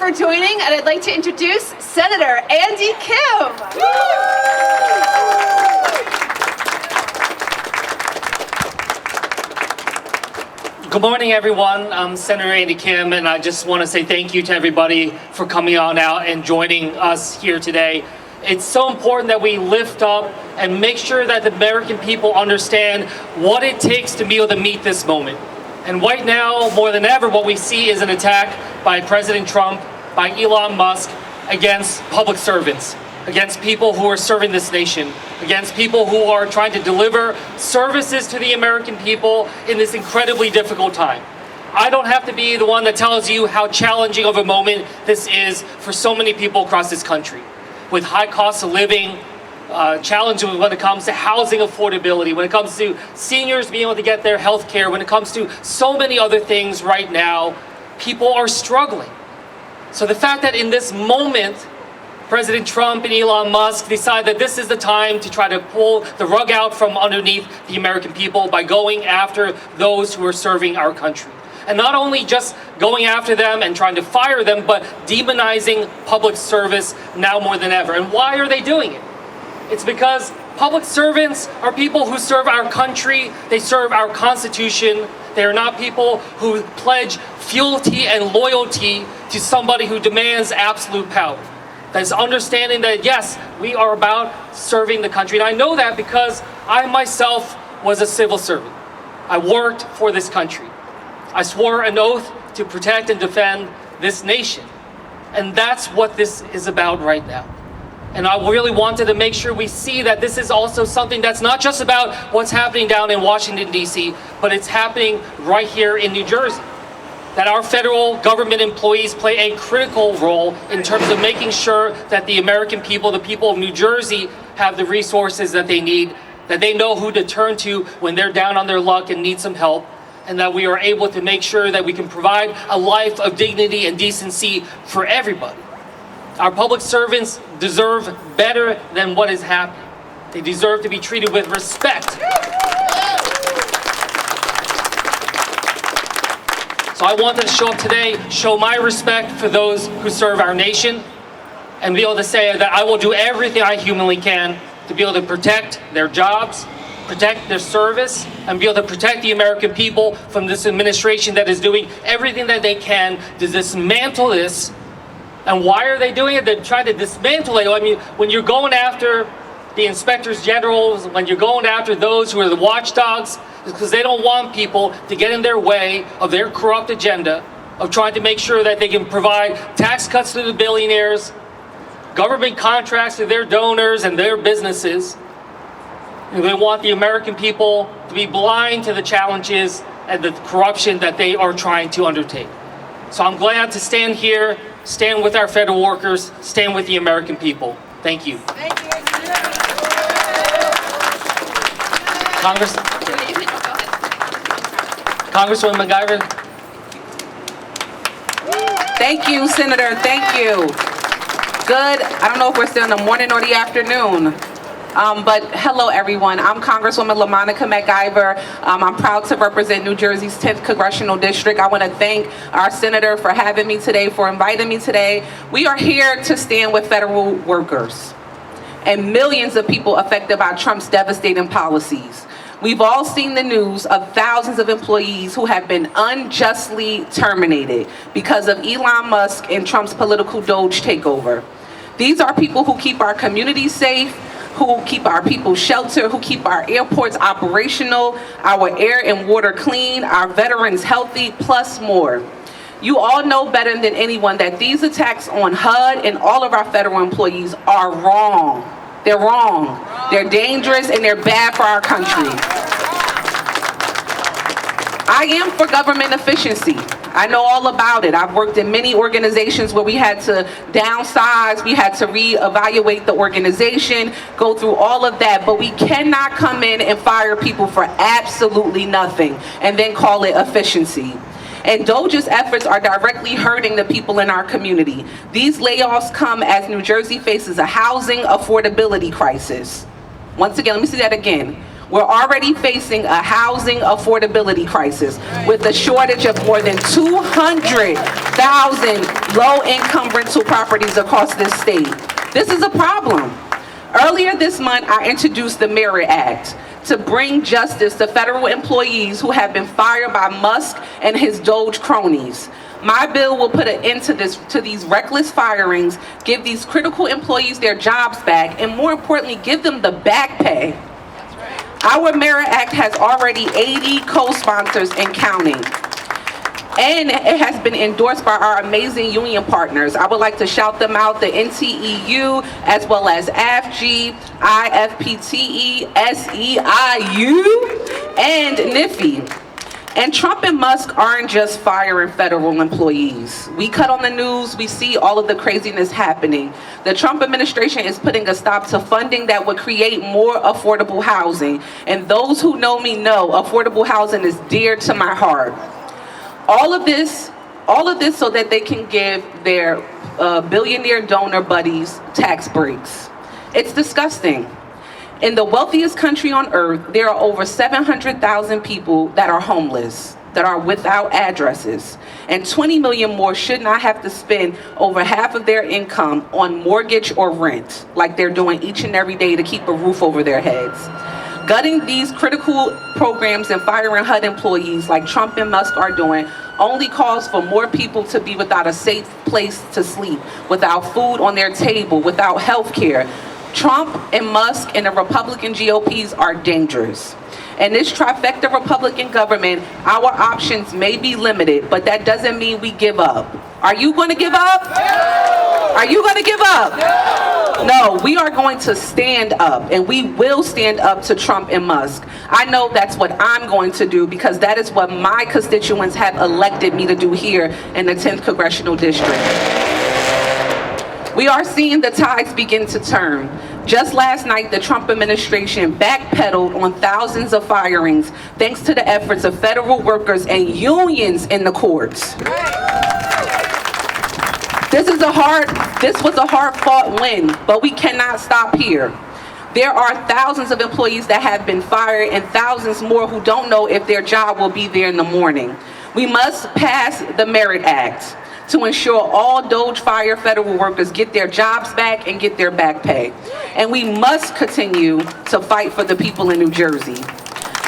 for joining, and I'd like to introduce Senator Andy Kim. Good morning, everyone. I'm Senator Andy Kim, and I just want to say thank you to everybody for coming on out and joining us here today. It's so important that we lift up and make sure that the American people understand what it takes to be able to meet this moment. And right now, more than ever, what we see is an attack by President Trump, by Elon Musk, against public servants, against people who are serving this nation, against people who are trying to deliver services to the American people in this incredibly difficult time. I don't have to be the one that tells you how challenging of a moment this is for so many people across this country, with high costs of living, challenges when it comes to housing affordability, when it comes to seniors being able to get their health care, when it comes to so many other things right now, people are struggling. So the fact that in this moment, President Trump and Elon Musk decide that this is the time to try to pull the rug out from underneath the American people by going after those who are serving our country. And not only just going after them and trying to fire them, but demonizing public service now more than ever. And why are they doing it? It's because public servants are people who serve our country, they serve our Constitution. They are not people who pledge fealty and loyalty to somebody who demands absolute power. That's understanding that, yes, we are about serving the country. And I know that because I myself was a civil servant. I worked for this country. I swore an oath to protect and defend this nation. And that's what this is about right now. And I really wanted to make sure we see that this is also something that's not just about what's happening down in Washington, D.C., but it's happening right here in New Jersey. That our federal government employees play a critical role in terms of making sure that the American people, the people of New Jersey, have the resources that they need, that they know who to turn to when they're down on their luck and need some help, and that we are able to make sure that we can provide a life of dignity and decency for everybody. Our public servants deserve better than what is happening. They deserve to be treated with respect. So I wanted to show up today, show my respect for those who serve our nation, and be able to say that I will do everything I humanly can to be able to protect their jobs, protect their service, and be able to protect the American people from this administration that is doing everything that they can to dismantle this. And why are they doing it? They're trying to dismantle it. I mean, when you're going after the inspectors generals, when you're going after those who are the watchdogs, it's because they don't want people to get in their way of their corrupt agenda of trying to make sure that they can provide tax cuts to the billionaires, government contracts to their donors and their businesses. And they want the American people to be blind to the challenges and the corruption that they are trying to undertake. So I'm glad to stand here, stand with our federal workers, stand with the American people. Thank you. Thank you. Congresswoman McGyver. Thank you, Senator. Thank you. Good. I don't know if we're still in the morning or the afternoon. But hello, everyone. I'm Congresswoman LaMonica McGyver. I'm proud to represent New Jersey's 10th Congressional District. I want to thank our senator for having me today, for inviting me today. We are here to stand with federal workers and millions of people affected by Trump's devastating policies. We've all seen the news of thousands of employees who have been unjustly terminated because of Elon Musk and Trump's political Doge takeover. These are people who keep our communities safe, who keep our people sheltered, who keep our airports operational, our air and water clean, our veterans healthy, plus more. You all know better than anyone that these attacks on HUD and all of our federal employees are wrong. They're wrong. They're dangerous and they're bad for our country. I am for government efficiency. I know all about it. I've worked in many organizations where we had to downsize, we had to reevaluate the organization, go through all of that, but we cannot come in and fire people for absolutely nothing and then call it efficiency. And Doge's efforts are directly hurting the people in our community. These layoffs come as New Jersey faces a housing affordability crisis. Once again, let me say that again. We're already facing a housing affordability crisis with a shortage of more than 200,000 low-income rental properties across this state. This is a problem. Earlier this month, I introduced the Merit Act to bring justice to federal employees who have been fired by Musk and his Doge cronies. My bill will put an end to these reckless firings, give these critical employees their jobs back, and more importantly, give them the back pay. Our Merit Act has already 80 co-sponsors and counting. And it has been endorsed by our amazing union partners. I would like to shout them out, the NTEU, as well as AFG, IFPTE, SEIU, and NIFI. And Trump and Musk aren't just firing federal employees. We cut on the news, we see all of the craziness happening. The Trump administration is putting a stop to funding that would create more affordable housing. And those who know me know affordable housing is dear to my heart. All of this so that they can give their billionaire donor buddies tax breaks. It's disgusting. In the wealthiest country on earth, there are over 700,000 people that are homeless, that are without addresses. And 20 million more should not have to spend over half of their income on mortgage or rent, like they're doing each and every day to keep a roof over their heads. Gutting these critical programs and firing HUD employees like Trump and Musk are doing only calls for more people to be without a safe place to sleep, without food on their table, without health care. Trump and Musk and the Republican GOPs are dangerous. In this trifecta Republican government, our options may be limited, but that doesn't mean we give up. Are you going to give up? No! Are you going to give up? No! No, we are going to stand up, and we will stand up to Trump and Musk. I know that's what I'm going to do because that is what my constituents have elected me to do here in the 10th Congressional District. We are seeing the tides begin to turn. Just last night, the Trump administration backpedaled on thousands of firings thanks to the efforts of federal workers and unions in the courts. This was a hard-fought win, but we cannot stop here. There are thousands of employees that have been fired and thousands more who don't know if their job will be there in the morning. We must pass the Merit Act to ensure all Doge-fired federal workers get their jobs back and get their back pay. And we must continue to fight for the people in New Jersey.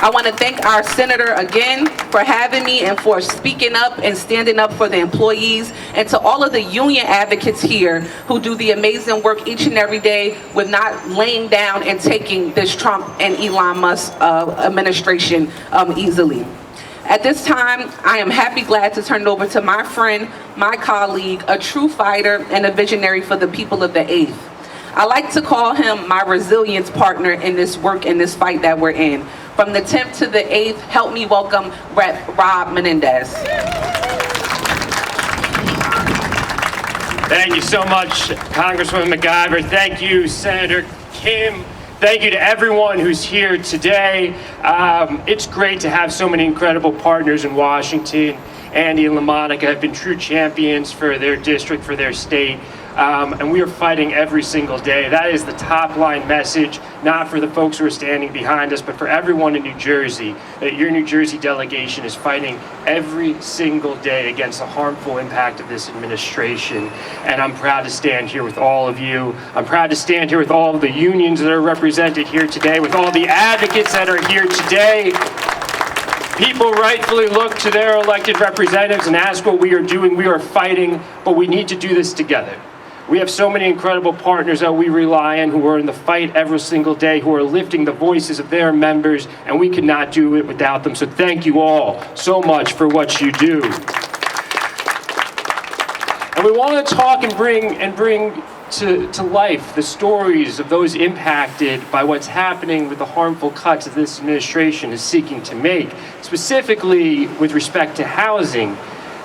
I want to thank our senator again for having me and for speaking up and standing up for the employees, and to all of the union advocates here who do the amazing work each and every day with not laying down and taking this Trump and Elon Musk administration easily. At this time, I am glad to turn it over to my friend, my colleague, a true fighter and a visionary for the people of the 8th. I like to call him my resilience partner in this work, in this fight that we're in. From the 10th to the 8th, help me welcome Rep. Rob Menendez. Thank you so much, Congresswoman McIver. Thank you, Senator Kim. Thank you to everyone who's here today. It's great to have so many incredible partners in Washington. Andy and LaMonica have been true champions for their district, for their state. And we are fighting every single day. That is the top line message, not for the folks who are standing behind us, but for everyone in New Jersey, that your New Jersey delegation is fighting every single day against the harmful impact of this administration. And I'm proud to stand here with all of you. I'm proud to stand here with all of the unions that are represented here today, with all the advocates that are here today. People rightfully look to their elected representatives and ask what we are doing. We are fighting, but we need to do this together. We have so many incredible partners that we rely on who are in the fight every single day, who are lifting the voices of their members, and we could not do it without them. So thank you all so much for what you do. And we want to talk and bring to life the stories of those impacted by what's happening with the harmful cuts that this administration is seeking to make, specifically with respect to housing.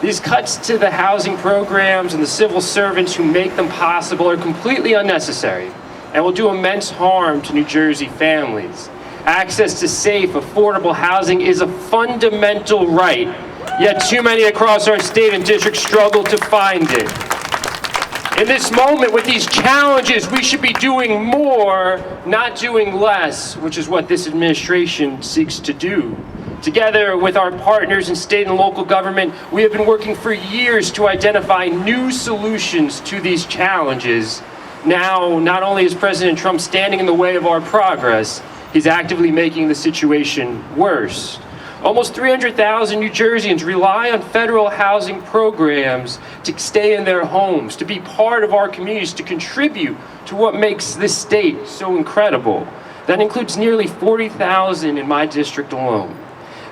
These cuts to the housing programs and the civil servants who make them possible are completely unnecessary and will do immense harm to New Jersey families. Access to safe, affordable housing is a fundamental right, yet too many across our state and district struggle to find it. In this moment, with these challenges, we should be doing more, not doing less, which is what this administration seeks to do. Together with our partners in state and local government, we have been working for years to identify new solutions to these challenges. Now, not only is President Trump standing in the way of our progress, he's actively making the situation worse. Almost 300,000 New Jerseyans rely on federal housing programs to stay in their homes, to be part of our communities, to contribute to what makes this state so incredible. That includes nearly 40,000 in my district alone.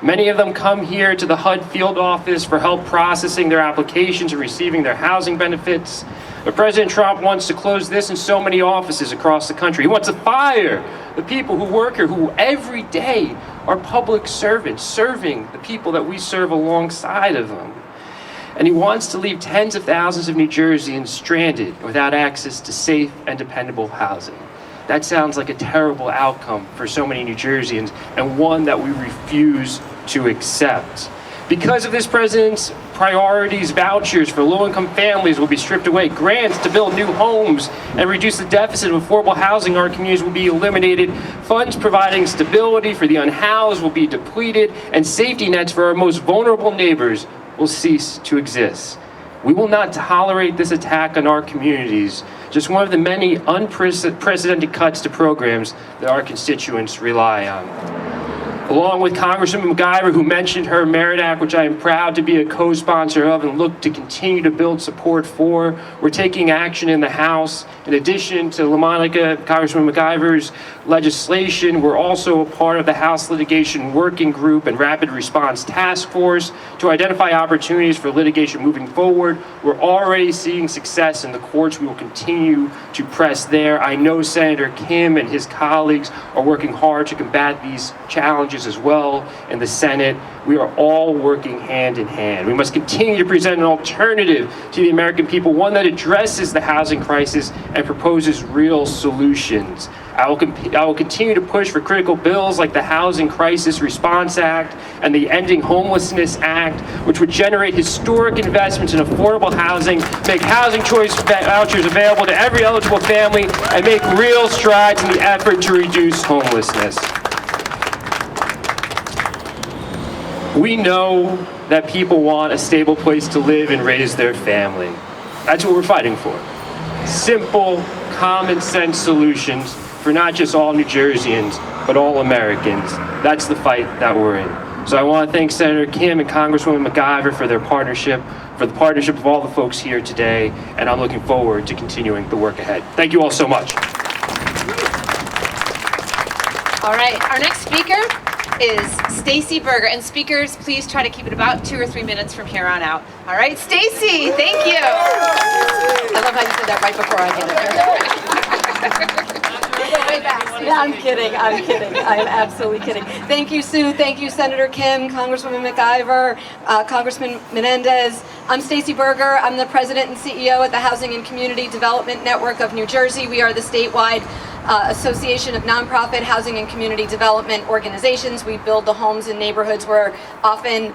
Many of them come here to the HUD field office for help processing their applications and receiving their housing benefits. But President Trump wants to close this in so many offices across the country. He wants to fire the people who work here, who every day are public servants, serving the people that we serve alongside of them. And he wants to leave tens of thousands of New Jerseyans stranded without access to safe and dependable housing. That sounds like a terrible outcome for so many New Jerseyans, and one that we refuse to accept. Because of this president's priorities, vouchers for low-income families will be stripped away. Grants to build new homes and reduce the deficit of affordable housing in our communities will be eliminated. Funds providing stability for the unhoused will be depleted, and safety nets for our most vulnerable neighbors will cease to exist. We will not tolerate this attack on our communities, just one of the many unprecedented cuts to programs that our constituents rely on. Along with Congresswoman MacIver, who mentioned her Merit Act, which I am proud to be a co-sponsor of and look to continue to build support for, we're taking action in the House. In addition to Congresswoman MacIver's legislation, we're also a part of the House Litigation Working Group and Rapid Response Task Force to identify opportunities for litigation moving forward. We're already seeing success in the courts. We will continue to press there. I know Senator Kim and his colleagues are working hard to combat these challenges as well in the Senate. We are all working hand in hand. We must continue to present an alternative to the American people, one that addresses the housing crisis and proposes real solutions. I will continue to push for critical bills like the Housing Crisis Response Act and the Ending Homelessness Act, which would generate historic investments in affordable housing, make housing choice vouchers available to every eligible family, and make real strides in the effort to reduce homelessness. We know that people want a stable place to live and raise their family. That's what we're fighting for. Simple, common sense solutions for not just all New Jerseyans, but all Americans. That's the fight that we're in. So I want to thank Senator Kim and Congresswoman MacIver for their partnership, for the partnership of all the folks here today, and I'm looking forward to continuing the work ahead. Thank you all so much. All right, our next speaker is Stacy Berger. And speakers, please try to keep it about 2 or 3 minutes from here on out. All right, Stacy, thank you. I love how you said that right before I get it. Yeah, I'm kidding. I'm absolutely kidding. Thank you, Sue. Thank you, Senator Kim, Congresswoman MacIver, Congressman Menendez. I'm Stacy Berger. I'm the president and CEO at the Housing and Community Development Network of New Jersey. We are the statewide association of nonprofit housing and community development organizations. We build the homes in neighborhoods where often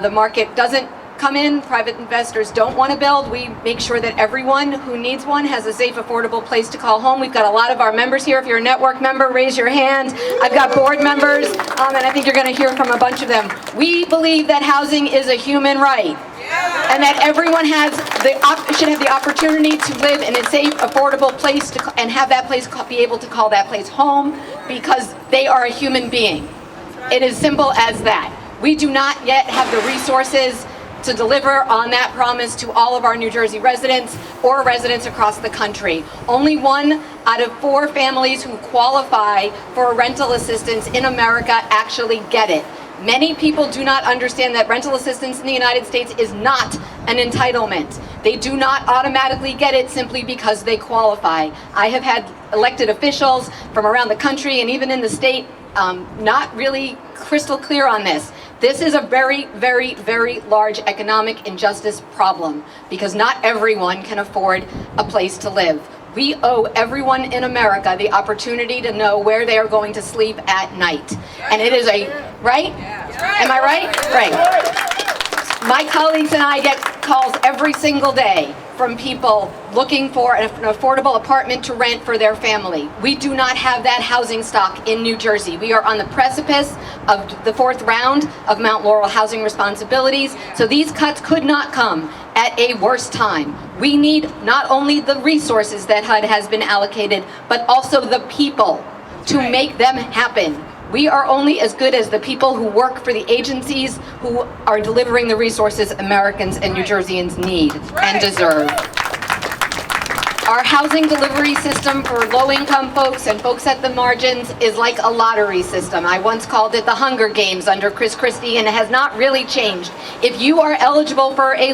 the market doesn't come in, private investors don't want to build. We make sure that everyone who needs one has a safe, affordable place to call home. We've got a lot of our members here. If you're a network member, raise your hand. I've got board members, and I think you're going to hear from a bunch of them. We believe that housing is a human right, and that everyone should have the opportunity to live in a safe, affordable place and have that place be able to call that place home because they are a human being. It is simple as that. We do not yet have the resources to deliver on that promise to all of our New Jersey residents or residents across the country. Only 1 out of 4 families who qualify for rental assistance in America actually get it. Many people do not understand that rental assistance in the United States is not an entitlement. They do not automatically get it simply because they qualify. I have had elected officials from around the country and even in the state not really crystal clear on this. This is a very, very, very large economic injustice problem because not everyone can afford a place to live. We owe everyone in America the opportunity to know where they are going to sleep at night. And it is right? Am I right? Right. My colleagues and I get calls every single day from people looking for an affordable apartment to rent for their family. We do not have that housing stock in New Jersey. We are on the precipice of the 4th round of Mount Laurel housing responsibilities, so these cuts could not come at a worse time. We need not only the resources that HUD has been allocated, but also the people to make them happen. We are only as good as the people who work for the agencies who are delivering the resources Americans and New Jerseyans need and deserve. Our housing delivery system for low-income folks and folks at the margins is like a lottery system. I once called it the Hunger Games under Chris Christie, and it has not really changed. If you are eligible for a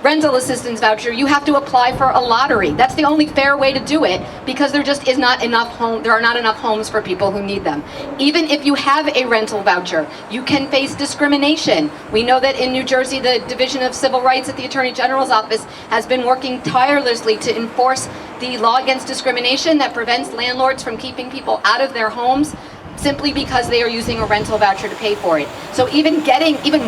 rental assistance voucher, you have to apply for a lottery. That's the only fair way to do it, because there just is not enough there are not enough homes for people who need them. Even if you have a rental voucher, you can face discrimination. We know that in New Jersey, the Division of Civil Rights at the Attorney General's office has been working tirelessly to enforce the law against discrimination that prevents landlords from keeping people out of their homes simply because they are using a rental voucher to pay for it. So even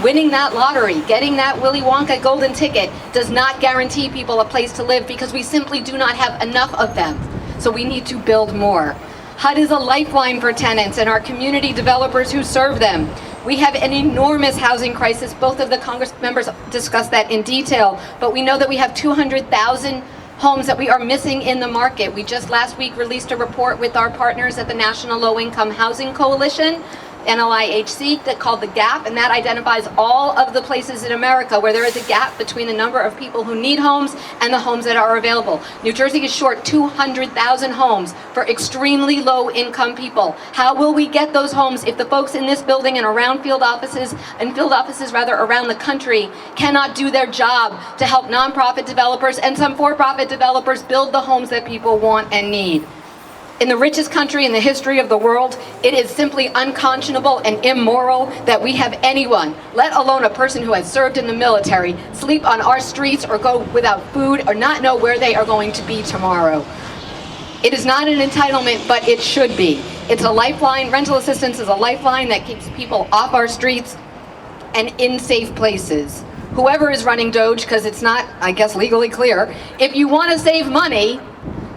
winning that lottery, getting that Willy Wonka golden ticket does not guarantee people a place to live, because we simply do not have enough of them. So we need to build more. HUD is a lifeline for tenants and our community developers who serve them. We have an enormous housing crisis. Both of the Congress members discussed that in detail, but we know that we have 200,000 homes that we are missing in the market. We just last week released a report with our partners at the National Low Income Housing Coalition, NLIHC, that called The Gap, and that identifies all of the places in America where there is a gap between the number of people who need homes and the homes that are available. New Jersey is short 200,000 homes for extremely low income people. How will we get those homes if the folks in this building and around field offices around the country cannot do their job to help nonprofit developers and some for-profit developers build the homes that people want and need? In the richest country in the history of the world, it is simply unconscionable and immoral that we have anyone, let alone a person who has served in the military, sleep on our streets or go without food or not know where they are going to be tomorrow. It is not an entitlement, but it should be. It's a lifeline. Rental assistance is a lifeline that keeps people off our streets and in safe places. Whoever is running DOGE, because it's not, I guess, legally clear, if you want to save money,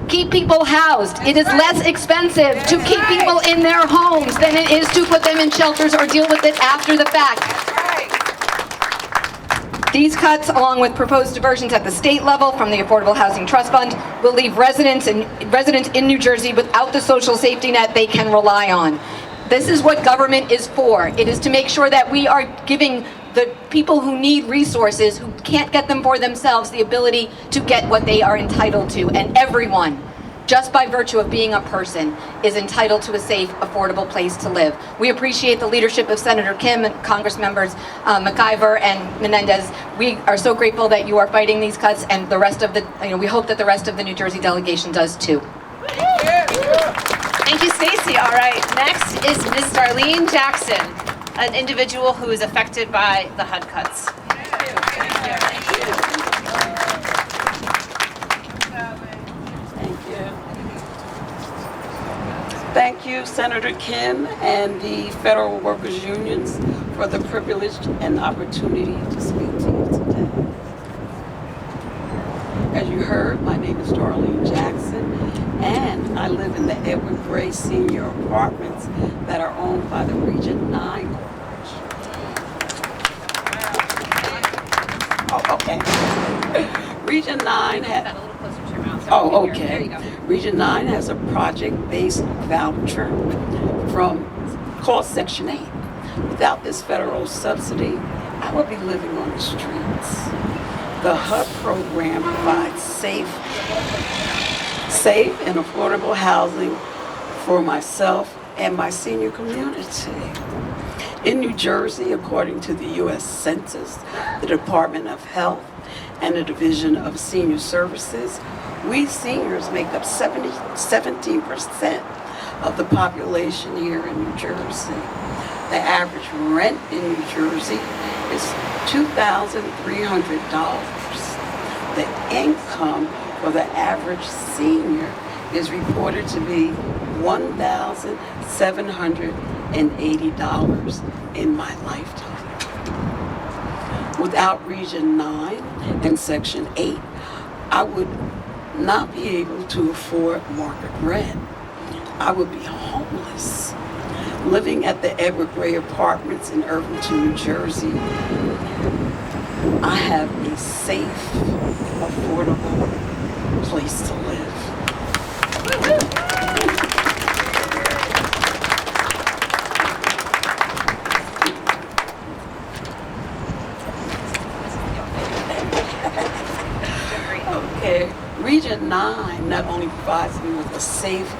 keep people housed. It is less expensive to keep people in their homes than it is to put them in shelters or deal with it after the fact. These cuts, along with proposed diversions at the state level from the Affordable Housing Trust Fund, will leave residents in New Jersey without the social safety net they can rely on. This is what government is for. It is to make sure that we are giving the people who need resources, who can't get them for themselves, the ability to get what they are entitled to. And everyone, just by virtue of being a person, is entitled to a safe, affordable place to live. We appreciate the leadership of Senator Kim and Congress members McIver and Menendez. We are so grateful that you are fighting these cuts, and the rest of we hope that the rest of the New Jersey delegation does too. Thank you, Stacey. All right, next is Ms. Darlene Jackson, an individual who is affected by the HUD cuts. Thank you, Senator Kim and the Federal Workers Unions for the privilege and opportunity to speak to you today. As you heard, my name is Darlene Jackson, and I live in the Edward Gray Senior Apartments that are owned by the Region 9 Corporation. Oh, okay. Region 9 had... Oh, okay. Region 9 has a project-based voucher called Section 8. Without this federal subsidy, I would be living on the streets. The HUD program provides safe and affordable housing for myself and my senior community. In New Jersey, according to the U.S. Census, the Department of Health, and the Division of Senior Services, we seniors make up 17% of the population here in New Jersey. The average rent in New Jersey is $2,300. The income for the average senior is reported to be $1,780 in my lifetime. Without Region 9 and Section 8, I would not be able to afford market rent. I would be homeless, living at the Edward Gray Apartments in Irvington, New Jersey. I have a safe, affordable place to live. Okay, Region 9 not only provides me with a safe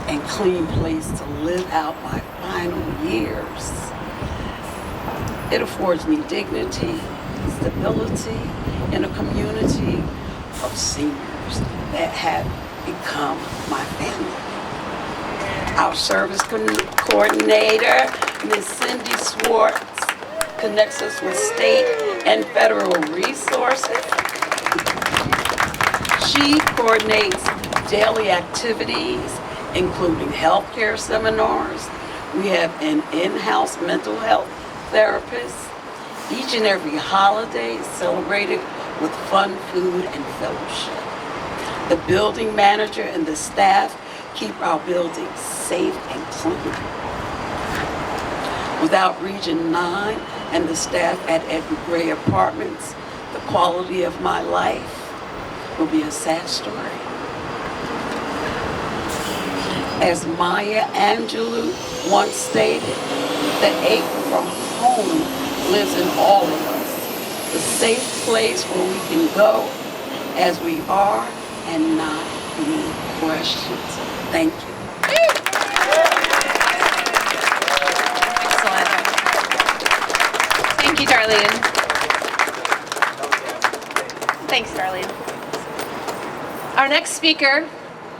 and clean place to live out my final years, it affords me dignity, stability in a community of seniors that have become my family. Our service coordinator, Ms. Cindy Swartz, connects us with state and federal resources. She coordinates daily activities, including healthcare seminars. We have an in-house mental health therapist. Each and every holiday is celebrated with fun, food, and fellowship. The building manager and the staff keep our buildings safe and clean. Without Region 9 and the staff at Edward Gray Apartments, the quality of my life will be a sad story. As Maya Angelou once stated, the ache from home lives in all of us. The safe place where we can go as we are and not be questioned. Thank you. Excellent. Thank you, Darlene. Thanks, Darlene. Our next speaker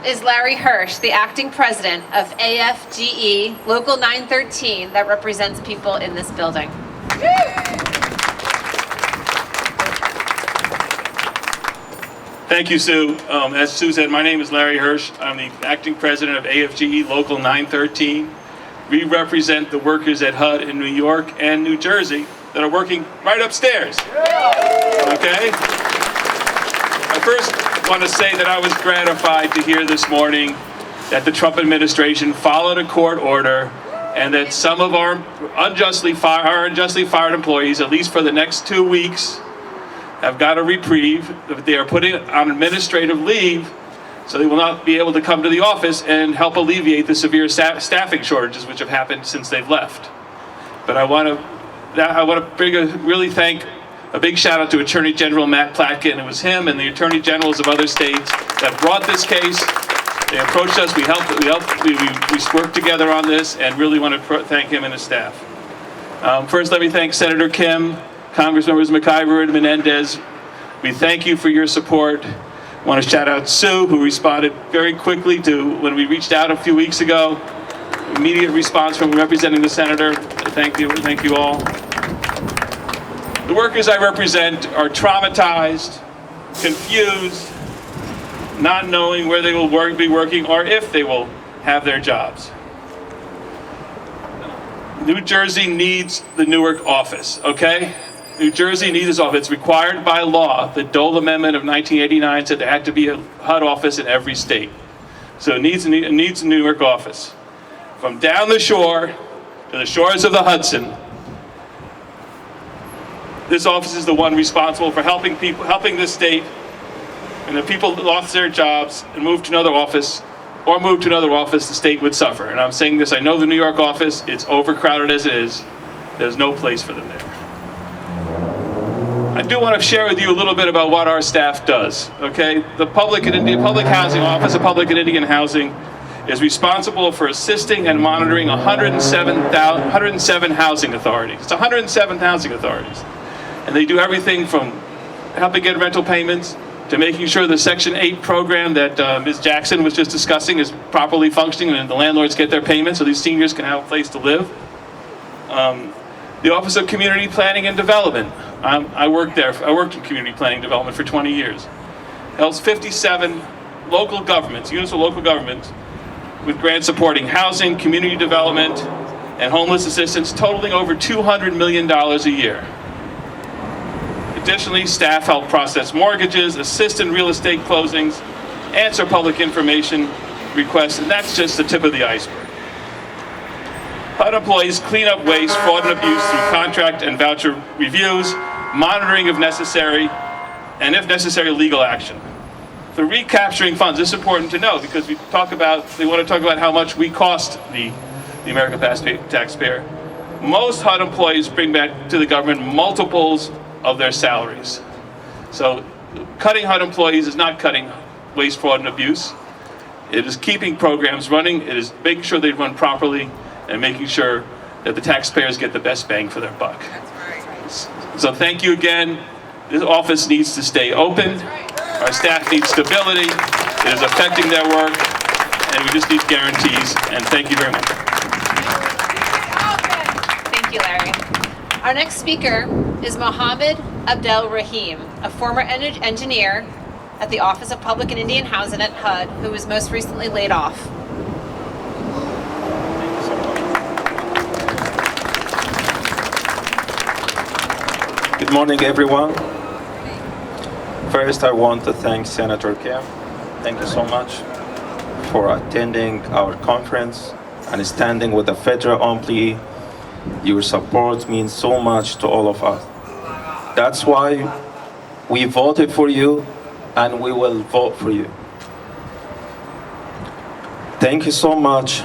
is Larry Hirsch, the acting president of AFGE Local 913 that represents people in this building. Thank you, Sue. As Sue said, my name is Larry Hirsch. I'm the acting president of AFGE Local 913. We represent the workers at HUD in New York and New Jersey that are working right upstairs. Okay? I first want to say that I was gratified to hear this morning that the Trump administration followed a court order and that some of our unjustly fired employees, at least for the next 2 weeks, have got a reprieve. They are putting on administrative leave, so they will not be able to come to the office and help alleviate the severe staffing shortages which have happened since they've left. But I want to really thank a big shout out to Attorney General Matt Platkin. It was him and the Attorney Generals of other states that brought this case. They approached us, we worked together on this, and really want to thank him and his staff. First, let me thank Senator Kim, Congressmembers McIver and Menendez. We thank you for your support. I want to shout out Sue, who responded very quickly to when we reached out a few weeks ago. Immediate response from representing the senator. Thank you all. The workers I represent are traumatized, confused, not knowing where they will be working or if they will have their jobs. New Jersey needs the Newark office, okay? New Jersey needs this office. It's required by law. The Dole Amendment of 1989 said there had to be a HUD office in every state. So it needs a Newark office. From down the shore to the shores of the Hudson, this office is the one responsible for helping this state, and if people lost their jobs and moved to another office, the state would suffer. And I'm saying this, I know the New York office, it's overcrowded as it is. There's no place for them there. I do want to share with you a little bit about what our staff does, okay? The Public Housing Office of Public and Indian Housing is responsible for assisting and monitoring 107 housing authorities. It's 107 housing authorities. And they do everything from helping get rental payments to making sure the Section 8 program that Ms. Jackson was just discussing is properly functioning and the landlords get their payments so these seniors can have a place to live. The Office of Community Planning and Development. I worked there. I worked in community planning and development for 20 years. Helps 57 local governments, units of local governments, with grants supporting housing, community development, and homeless assistance, totaling over $200 million a year. Additionally, staff help process mortgages, assist in real estate closings, answer public information requests, and that's just the tip of the iceberg. HUD employees clean up waste, fraud, and abuse through contract and voucher reviews, monitoring if necessary, and if necessary, legal action. The recapturing funds, this is important to know because we want to talk about how much we cost the American taxpayer. Most HUD employees bring back to the government multiples of their salaries. So cutting HUD employees is not cutting waste, fraud, and abuse. It is keeping programs running. It is making sure they run properly and making sure that the taxpayers get the best bang for their buck. So thank you again. This office needs to stay open. Our staff needs stability. It is affecting their work, and we just need guarantees. And thank you very much. Thank you, Larry. Our next speaker is Mohammed Abdel Rahim, a former engineer at the Office of Public and Indian Housing at HUD, who was most recently laid off. Good morning, everyone. First, I want to thank Senator Kim. Thank you so much for attending our conference and standing with the federal employee. Your support means so much to all of us. That's why we voted for you and we will vote for you. Thank you so much,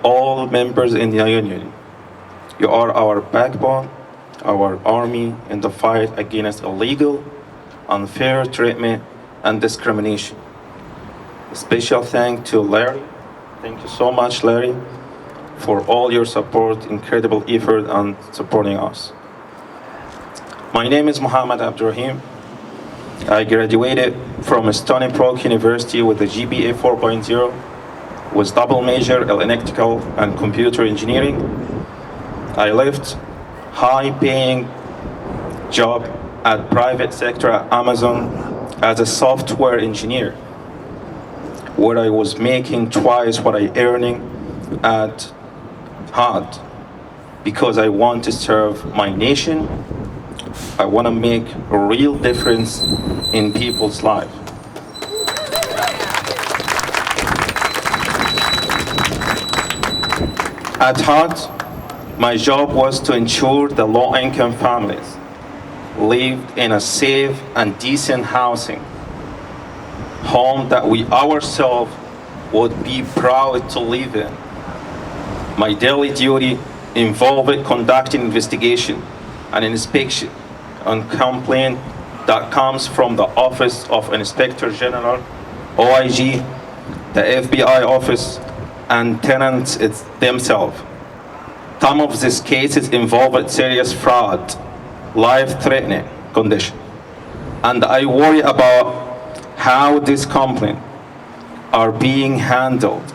all members in the union. You are our backbone, our army in the fight against illegal, unfair treatment and discrimination. A special thanks to Larry. Thank you so much, Larry, for all your support, incredible effort and supporting us. My name is Mohammed Abdurrahim. I graduated from Stony Brook University with a GPA 4.0 with double major in electrical and computer engineering. I left high-paying job at private sector at Amazon as a software engineer, where I was making twice what I earning at HUD because I want to serve my nation. I want to make a real difference in people's lives. At HUD, my job was to ensure the low-income families lived in a safe and decent housing, home that we ourselves would be proud to live in. My daily duty involved conducting investigation and inspection on complaint that comes from the Office of Inspector General, OIG, the FBI office, and tenants themselves. Some of these cases involved serious fraud, life-threatening condition, and I worry about how these complaints are being handled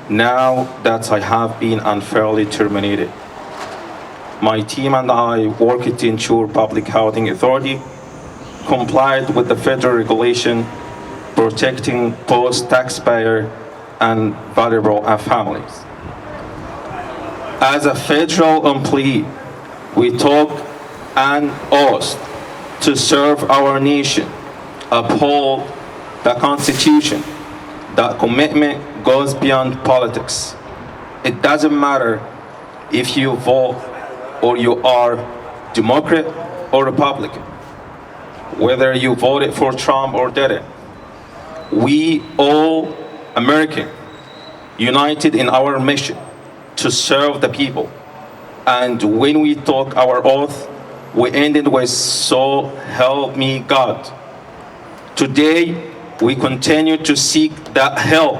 now that I have been unfairly terminated. My team and I worked to ensure Public Housing Authority complied with the federal regulation protecting both taxpayer and vulnerable families. As a federal employee, we took an oath to serve our nation, uphold the Constitution. That commitment goes beyond politics. It doesn't matter if you vote or you are Democrat or Republican, whether you voted for Trump or didn't. We all American, united in our mission to serve the people. And when we took our oath, we ended with "So help me God." Today, we continue to seek that help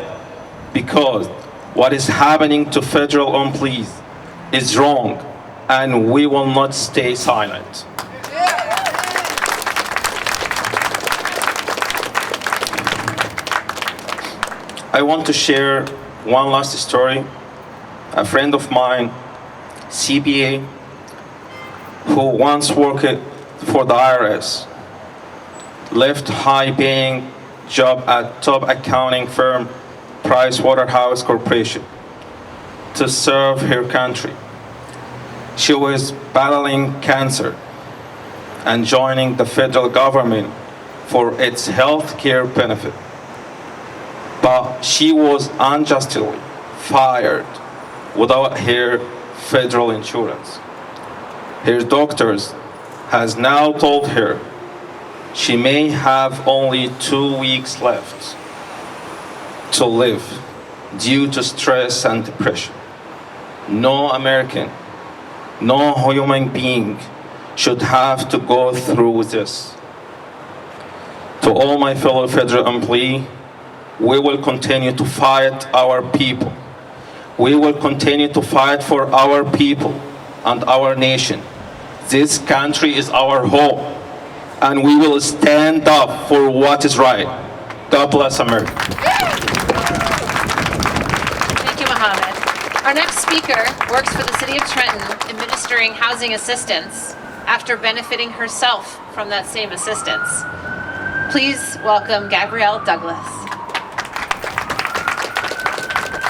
because what is happening to federal employees is wrong, and we will not stay silent. I want to share one last story. A friend of mine, CPA, who once worked for the IRS, left high-paying job at top accounting firm Pricewaterhouse Corporation to serve her country. She was battling cancer and joining the federal government for its health care benefit. But she was unjustly fired without her federal insurance. Her doctors has now told her she may have only 2 weeks left to live due to stress and depression. No American, no human being should have to go through this. To all my fellow federal employees, we will continue to fight our people. We will continue to fight for our people and our nation. This country is our home, and we will stand up for what is right. God bless America. Thank you, Mohammed. Our next speaker works for the City of Trenton, administering housing assistance after benefiting herself from that same assistance. Please welcome Gabrielle Douglas.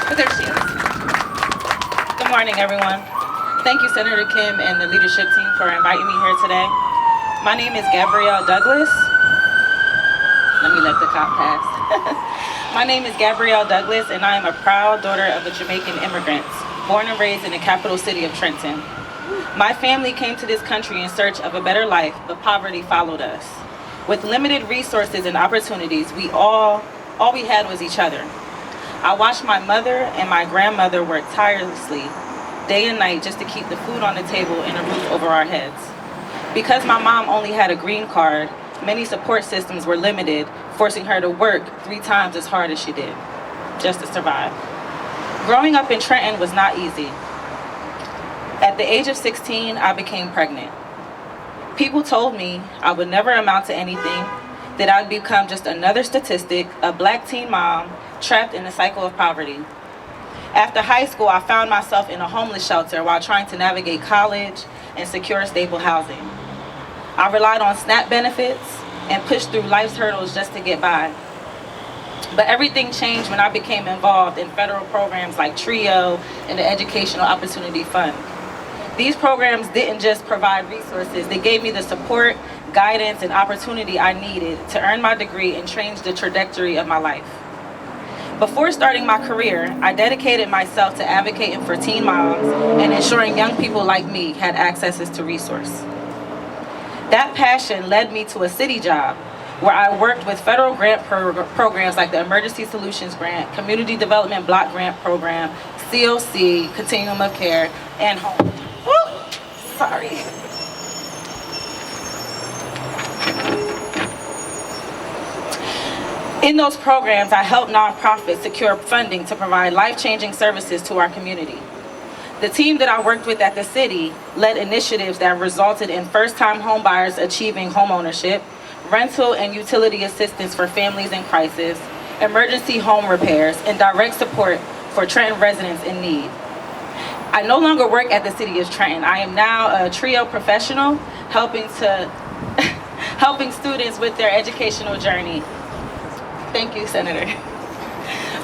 Oh, there she is. Good morning, everyone. Thank you, Senator Kim and the leadership team for inviting me here today. My name is Gabrielle Douglas. Let me let the cop pass. My name is Gabrielle Douglas, and I am a proud daughter of the Jamaican immigrants, born and raised in the capital city of Trenton. My family came to this country in search of a better life, but poverty followed us. With limited resources and opportunities, all we had was each other. I watched my mother and my grandmother work tirelessly, day and night, just to keep the food on the table and a roof over our heads. Because my mom only had a green card, many support systems were limited, forcing her to work 3 times as hard as she did, just to survive. Growing up in Trenton was not easy. At the age of 16, I became pregnant. People told me I would never amount to anything, that I'd become just another statistic, a black teen mom trapped in a cycle of poverty. After high school, I found myself in a homeless shelter while trying to navigate college and secure stable housing. I relied on SNAP benefits and pushed through life's hurdles just to get by. But everything changed when I became involved in federal programs like TRIO and the Educational Opportunity Fund. These programs didn't just provide resources, they gave me the support, guidance, and opportunity I needed to earn my degree and change the trajectory of my life. Before starting my career, I dedicated myself to advocating for teen moms and ensuring young people like me had access to resources. That passion led me to a city job where I worked with federal grant programs like the Emergency Solutions Grant, Community Development Block Grant Program, COC, Continuum of Care, and Home. Sorry. In those programs, I helped nonprofits secure funding to provide life-changing services to our community. The team that I worked with at the city led initiatives that resulted in first-time homebuyers achieving homeownership, rental and utility assistance for families in crisis, emergency home repairs, and direct support for Trenton residents in need. I no longer work at the City of Trenton. I am now a TRIO professional helping students with their educational journey. Thank you, Senator.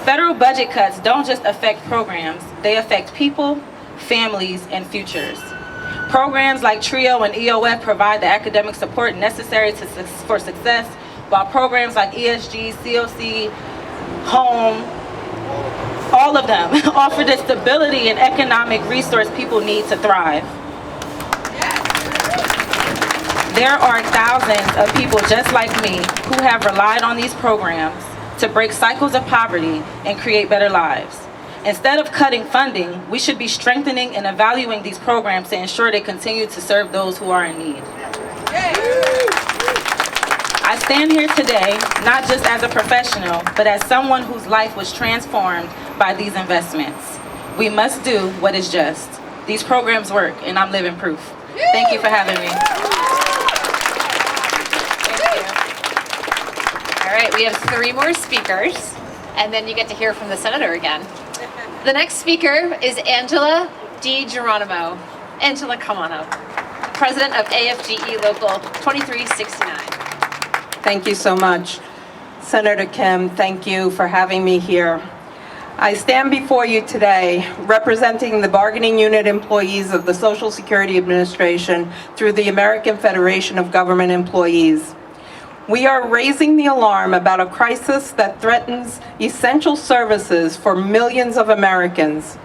Federal budget cuts don't just affect programs, they affect people, families, and futures. Programs like TRIO and EOF provide the academic support necessary for success, while programs like ESG, COC, Home, all of them offer the stability and economic resource people need to thrive. There are thousands of people just like me who have relied on these programs to break cycles of poverty and create better lives. Instead of cutting funding, we should be strengthening and evaluating these programs to ensure they continue to serve those who are in need. I stand here today not just as a professional, but as someone whose life was transformed by these investments. We must do what is just. These programs work, and I'm living proof. Thank you for having me. All right, we have 3 more speakers, and then you get to hear from the senator again. The next speaker is Angela DiGeronimo. Angela, come on up. President of AFGE Local 2369. Thank you so much. Senator Kim, thank you for having me here. I stand before you today representing the bargaining unit employees of the Social Security Administration through the American Federation of Government Employees. We are raising the alarm about a crisis that threatens essential services for millions of Americans.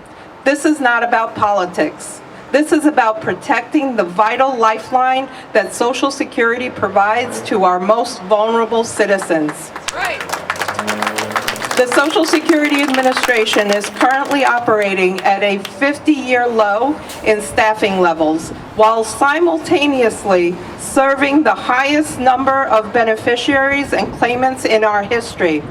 This is not about politics. This is about protecting the vital lifeline that Social Security provides to our most vulnerable citizens. The Social Security Administration is currently operating at a 50-year low in staffing levels, while simultaneously serving the highest number of beneficiaries and claimants in our history.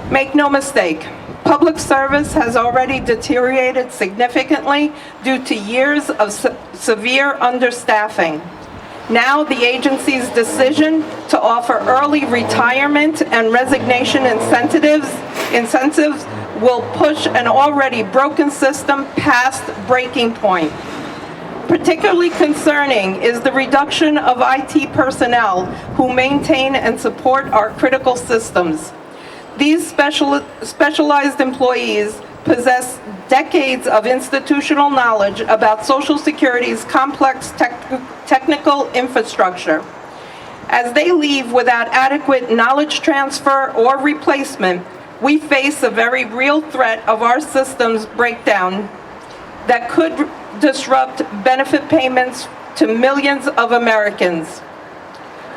Make no mistake, public service has already deteriorated significantly due to years of severe understaffing. Now, the agency's decision to offer early retirement and resignation incentives will push an already broken system past breaking point. Particularly concerning is the reduction of IT personnel who maintain and support our critical systems. These specialized employees possess decades of institutional knowledge about Social Security's complex technical infrastructure. As they leave without adequate knowledge transfer or replacement, we face a very real threat of our system's breakdown that could disrupt benefit payments to millions of Americans.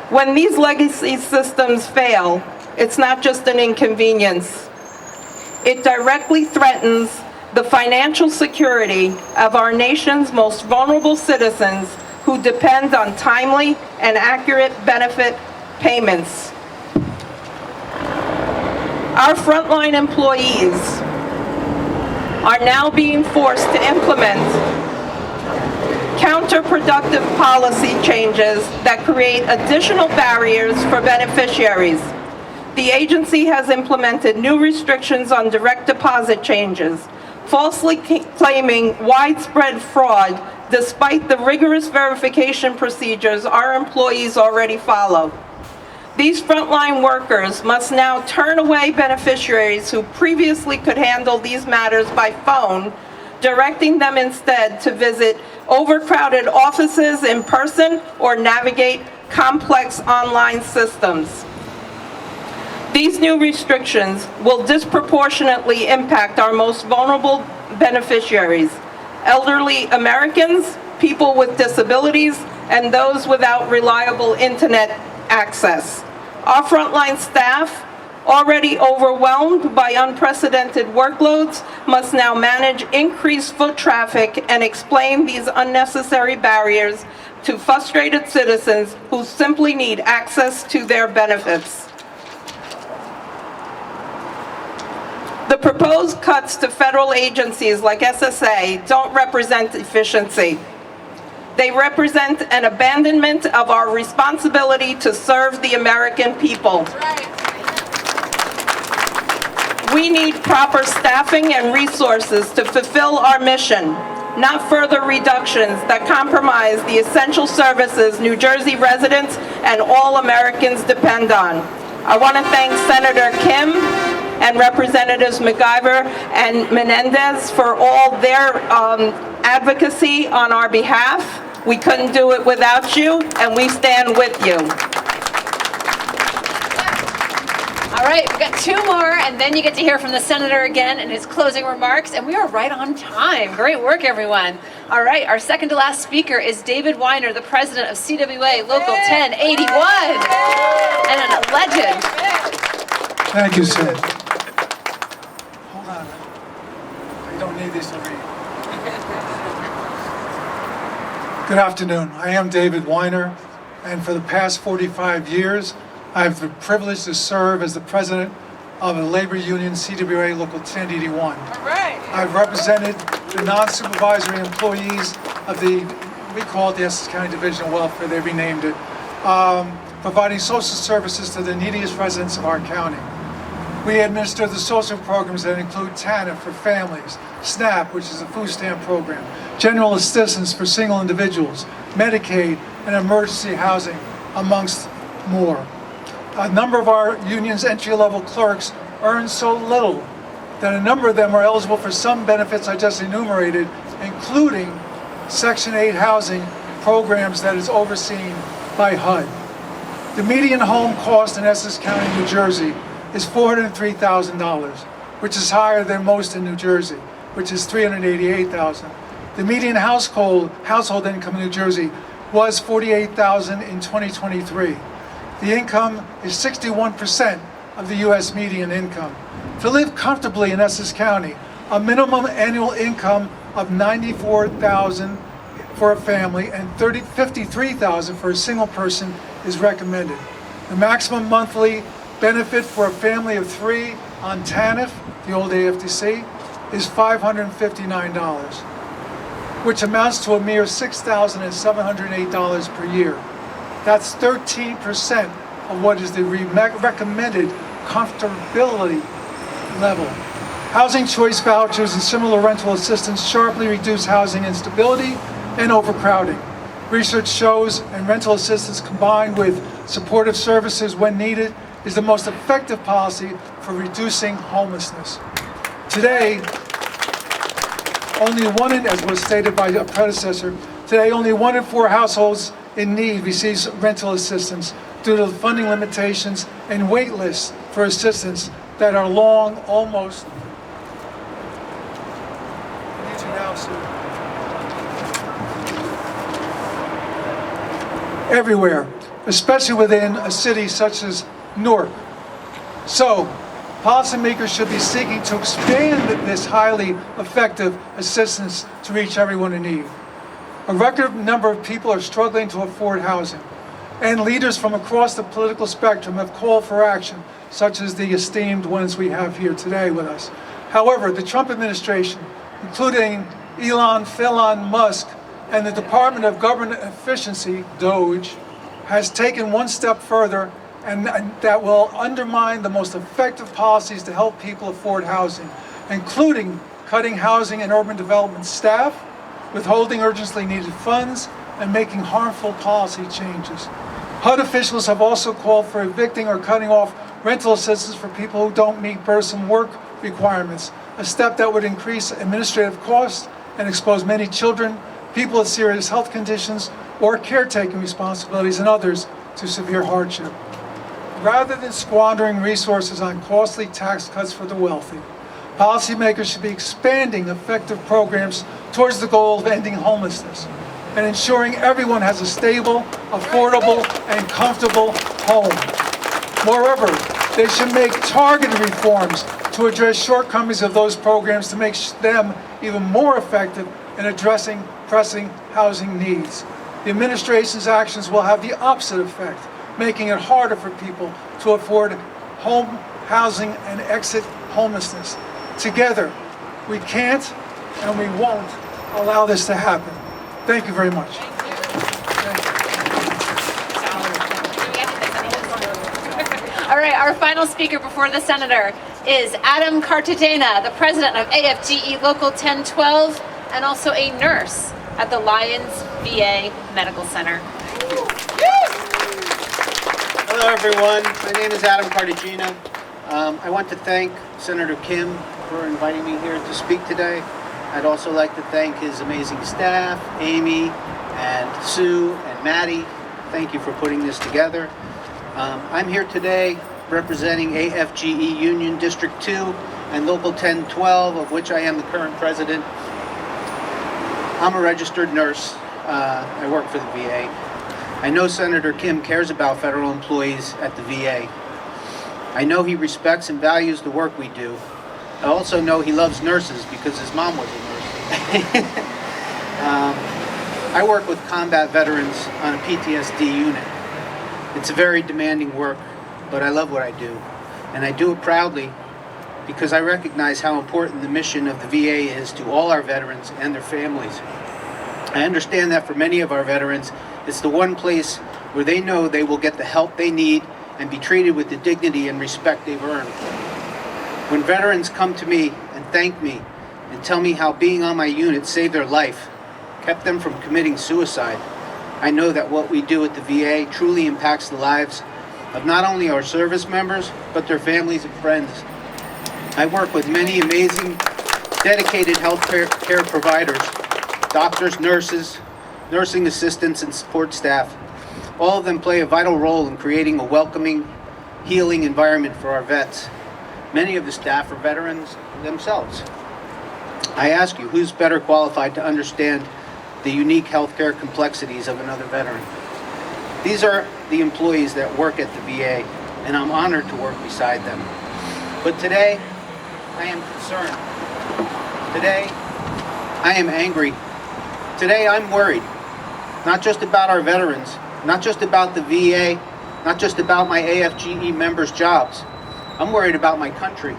When these legacy systems fail, it's not just an inconvenience. It directly threatens the financial security of our nation's most vulnerable citizens who depend on timely and accurate benefit payments. Our frontline employees are now being forced to implement counterproductive policy changes that create additional barriers for beneficiaries. The agency has implemented new restrictions on direct deposit changes, falsely claiming widespread fraud despite the rigorous verification procedures our employees already follow. These frontline workers must now turn away beneficiaries who previously could handle these matters by phone, directing them instead to visit overcrowded offices in person or navigate complex online systems. These new restrictions will disproportionately impact our most vulnerable beneficiaries: elderly Americans, people with disabilities, and those without reliable internet access. Our frontline staff, already overwhelmed by unprecedented workloads, must now manage increased foot traffic and explain these unnecessary barriers to frustrated citizens who simply need access to their benefits. The proposed cuts to federal agencies like SSA don't represent efficiency. They represent an abandonment of our responsibility to serve the American people. We need proper staffing and resources to fulfill our mission, not further reductions that compromise the essential services New Jersey residents and all Americans depend on. I want to thank Senator Kim and Representatives MacIver and Menendez for all their advocacy on our behalf. We couldn't do it without you, and we stand with you. All right, we've got two more, and then you get to hear from the senator again in his closing remarks, and we are right on time. Great work, everyone. All right, our second to last speaker is David Weiner, the president of CWA Local 1081, and a legend. Thank you, sir. Hold on. I don't need these to read. Good afternoon. I am David Weiner, and for the past 45 years, I have the privilege to serve as the president of a labor union, CWA Local 1081. All right. I've represented the non-supervisory employees of we call it the Essex County Division of Welfare, they renamed it, providing social services to the neediest residents of our county. We administer the social programs that include TANF for families, SNAP, which is a food stamp program, general assistance for single individuals, Medicaid, and emergency housing, amongst more. A number of our union's entry-level clerks earn so little that a number of them are eligible for some benefits I just enumerated, including Section 8 housing programs that is overseen by HUD. The median home cost in Essex County, New Jersey is $403,000, which is higher than most in New Jersey, which is $388,000. The median household income in New Jersey was $48,000 in 2023. The income is 61% of the U.S. median income. To live comfortably in Essex County, a minimum annual income of $94,000 for a family and $53,000 for a single person is recommended. The maximum monthly benefit for a family of 3 on TANF, the old AFDC, is $559, which amounts to a mere $6,708 per year. That's 13% of what is the recommended comfortability level. Housing choice vouchers and similar rental assistance sharply reduce housing instability and overcrowding. Research shows and rental assistance combined with supportive services when needed is the most effective policy for reducing homelessness. Today, as was stated by a predecessor, today only 1 in 4 households in need receives rental assistance due to funding limitations and wait lists for assistance that are long, almost. I need you now, Sue. Everywhere, especially within a city such as Newark. So, policymakers should be seeking to expand this highly effective assistance to reach everyone in need. A record number of people are struggling to afford housing, and leaders from across the political spectrum have called for action, such as the esteemed ones we have here today with us. However, the Trump administration, including Elon Musk, and the Department of Government Efficiency, DOGE, has taken one step further and that will undermine the most effective policies to help people afford housing, including cutting housing and urban development staff, withholding urgently needed funds, and making harmful policy changes. HUD officials have also called for evicting or cutting off rental assistance for people who don't meet burdensome work requirements, a step that would increase administrative costs and expose many children, people with serious health conditions, or caretaking responsibilities and others to severe hardship. Rather than squandering resources on costly tax cuts for the wealthy, policymakers should be expanding effective programs towards the goal of ending homelessness and ensuring everyone has a stable, affordable, and comfortable home. Moreover, they should make targeted reforms to address shortcomings of those programs to make them even more effective in addressing pressing housing needs. The administration's actions will have the opposite effect, making it harder for people to afford home housing and exit homelessness. Together, we can't and we won't allow this to happen. Thank you very much. All right, our final speaker before the senator is Adam Cartagena, the president of AFGE Local 1012 and also a nurse at the Lions VA Medical Center. Hello everyone, my name is Adam Cartagena. I want to thank Senator Kim for inviting me here to speak today. I'd also like to thank his amazing staff, Amy and Sue and Maddie. Thank you for putting this together. I'm here today representing AFGE Union District 2 and Local 1012, of which I am the current president. I'm a registered nurse. I work for the VA. I know Senator Kim cares about federal employees at the VA. I know he respects and values the work we do. I also know he loves nurses because his mom was a nurse. I work with combat veterans on a PTSD unit. It's a very demanding work, but I love what I do. And I do it proudly because I recognize how important the mission of the VA is to all our veterans and their families. I understand that for many of our veterans, it's the one place where they know they will get the help they need and be treated with the dignity and respect they've earned. When veterans come to me and thank me and tell me how being on my unit saved their life, kept them from committing suicide, I know that what we do at the VA truly impacts the lives of not only our service members, but their families and friends. I work with many amazing, dedicated healthcare providers, doctors, nurses, nursing assistants, and support staff. All of them play a vital role in creating a welcoming, healing environment for our vets. Many of the staff are veterans themselves. I ask you, who's better qualified to understand the unique healthcare complexities of another veteran? These are the employees that work at the VA, and I'm honored to work beside them. But today, I am concerned. Today, I am angry. Today, I'm worried. Not just about our veterans, not just about the VA, not just about my AFGE members' jobs. I'm worried about my country.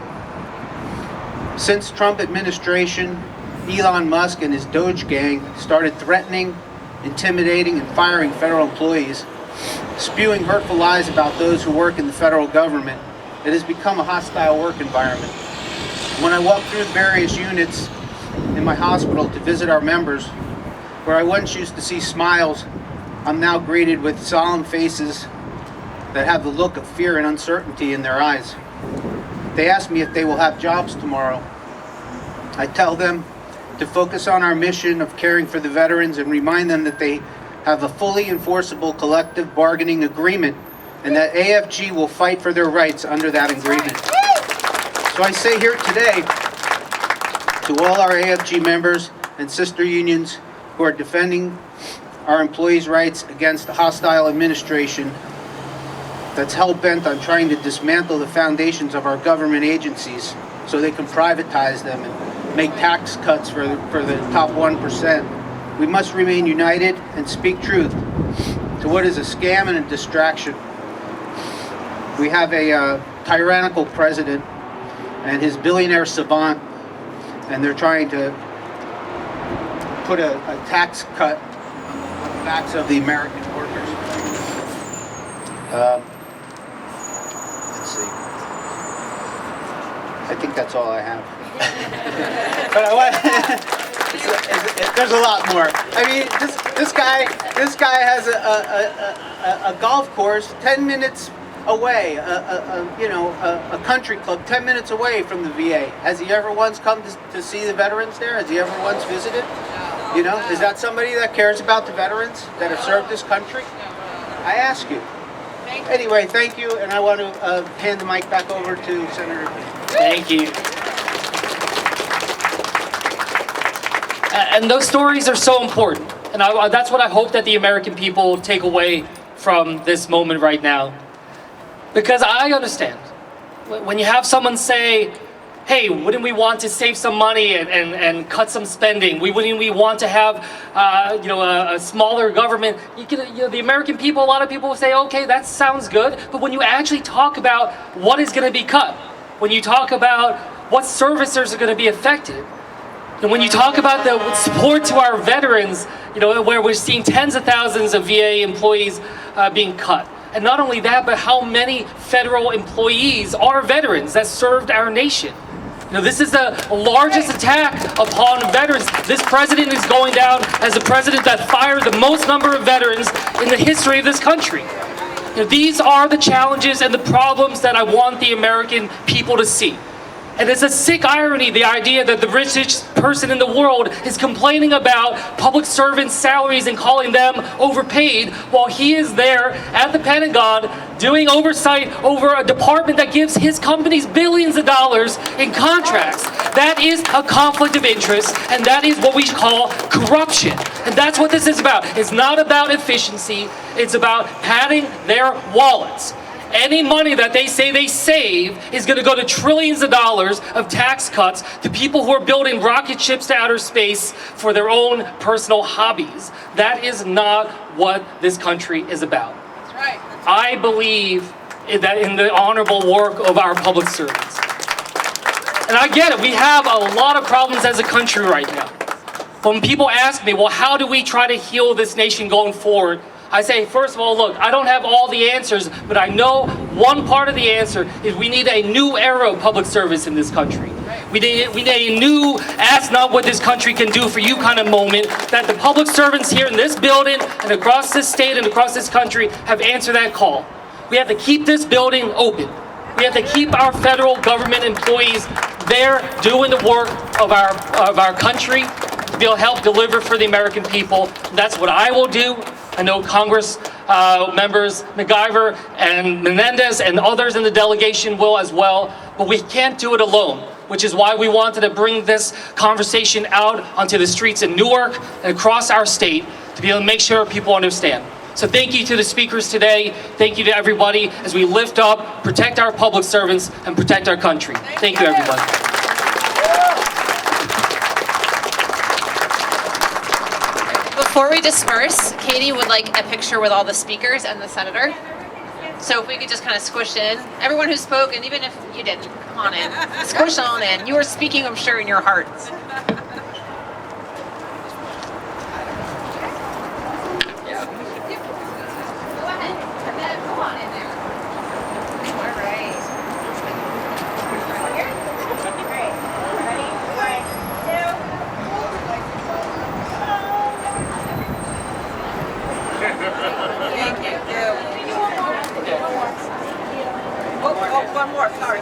Since Trump administration, Elon Musk and his Doge gang started threatening, intimidating, and firing federal employees, spewing hurtful lies about those who work in the federal government, it has become a hostile work environment. When I walk through the various units in my hospital to visit our members, where I once used to see smiles, I'm now greeted with solemn faces that have the look of fear and uncertainty in their eyes. They ask me if they will have jobs tomorrow. I tell them to focus on our mission of caring for the veterans and remind them that they have a fully enforceable collective bargaining agreement and that AFG will fight for their rights under that agreement. So I say here today to all our AFG members and sister unions who are defending our employees' rights against a hostile administration that's hell-bent on trying to dismantle the foundations of our government agencies so they can privatize them and make tax cuts for the top 1%. We must remain united and speak truth to what is a scam and a distraction. We have a tyrannical president and his billionaire savant, and they're trying to put a tax cut on the backs of the American workers. Let's see. I think that's all I have. But I want, there's a lot more. I mean, this guy has a golf course 10 minutes away, a country club 10 minutes away from the VA. Has he ever once come to see the veterans there? Has he ever once visited? You know, is that somebody that cares about the veterans that have served this country? I ask you. Anyway, thank you, and I want to hand the mic back over to Senator King. Thank you. And those stories are so important. And that's what I hope that the American people take away from this moment right now. Because I understand. When you have someone say, hey, wouldn't we want to save some money and cut some spending? Wouldn't we want to have a smaller government? The American people, a lot of people will say, okay, that sounds good. But when you actually talk about what is going to be cut, when you talk about what services are going to be affected, and when you talk about the support to our veterans, where we're seeing tens of thousands of VA employees being cut. And not only that, but how many federal employees are veterans that served our nation. This is the largest attack upon veterans. This president is going down as the president that fired the most number of veterans in the history of this country. These are the challenges and the problems that I want the American people to see. And it's a sick irony, the idea that the richest person in the world is complaining about public servants' salaries and calling them overpaid while he is there at the Pentagon doing oversight over a department that gives his companies billions of dollars in contracts. That is a conflict of interest, and that is what we call corruption. And that's what this is about. It's not about efficiency, it's about padding their wallets. Any money that they say they save is going to go to trillions of dollars of tax cuts to people who are building rocket ships to outer space for their own personal hobbies. That is not what this country is about. That's right. I believe in the honorable work of our public servants. And I get it. We have a lot of problems as a country right now. When people ask me, well, how do we try to heal this nation going forward? I say, first of all, look, I don't have all the answers, but I know one part of the answer is we need a new era of public service in this country. We need a new ask not what this country can do for you kind of moment that the public servants here in this building and across this state and across this country have answered that call. We have to keep this building open. We have to keep our federal government employees there doing the work of our country to be able to help deliver for the American people. That's what I will do. I know Congress members MacGyver and Menendez and others in the delegation will as well, but we can't do it alone, which is why we wanted to bring this conversation out onto the streets in Newark and across our state to be able to make sure people understand. So thank you to the speakers today. Thank you to everybody as we lift up, protect our public servants, and protect our country. Thank you, everyone. Before we disperse, Katie would like a picture with all the speakers and the senator. So if we could just kind of squish in. Everyone who spoke, and even if you didn't, come on in. Squish on in. You were speaking, I'm sure, in your hearts. One more, sorry.